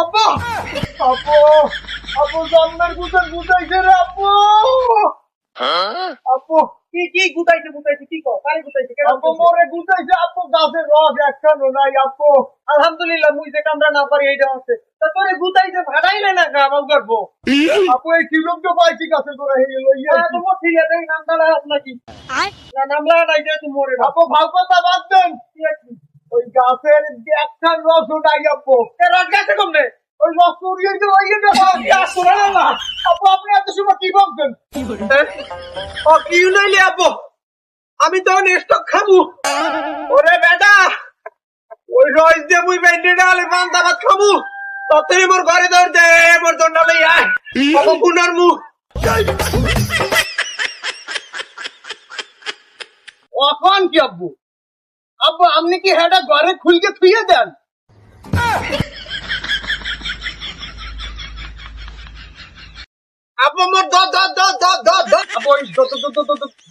আপু আপু আপু জন্মের গুতার গুতাইছে রে আপু। আপু কি গুতাইছে কি কও কারে গুতাইছে কেন আপু মোরে গুতাইছে আপু, গাছের রস একখানো নাই আপু। আলহামদুলিল্লাহ মুই যে কামরা না পারি এইটা আছে তা তোরে গুতাইছে ভাড়াইলে না গামাও করব আপু এই কিলোম তো পাইছি গাছের গোড়া হয়ে লইয়া। তোমার ঠিক আছে নামটা লাগাস নাকি না নামলা নাই যে তুমি মরে না আপু ভাল কথা বাদ দেন, ওই গাছের একখান রস নাই আপু। রড গেছে কমনে ওই রস উড়িয়ে যে লইয়া গেছে। আপু আপনি এত সময় কি ভাবছেন? ও কি নাইলে আপু আমি তো নেস্টক খাবো ওরে বেটা ওই রইস দে মুই বেন্ডে ডালে পান্তা ভাত খাবো ততই মোর ঘরে দৌড় দে মোর দন্ডা লই আয় বাবা পুনার মু এখন কি আব্বু? আব্বু আপনি কি হেডা ঘরে খুলকে থুইয়ে দেন? আপু মোর দ দ দ দ দ দ আপু ওই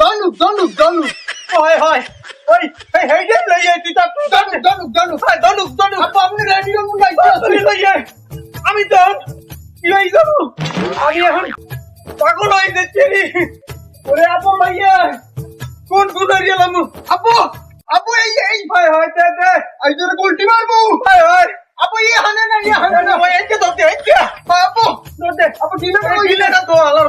দনুক দনুক দনুক হয় হয় ওই এই হেডে লই আই তুই তা দনুক দনুক দনুক হয় দনুক দনুক আপু আপনি রেডিও মুন্ডাই তুই লই আয় আমি তো কি হই যাব আমি এখন পাগল হয়ে যাচ্ছি ওরে আপু লই আয় কোন গুদার গেলাম আপু আপু এই এই হয় হয় দে দে এই জন্য উল্টি মারবো। হয় হয় আপু ইয়ে হানে না ইয়ে হানে না। ওই একে ধরতে একে আপু ধরতে আপু দিলে গিলে না তো আলো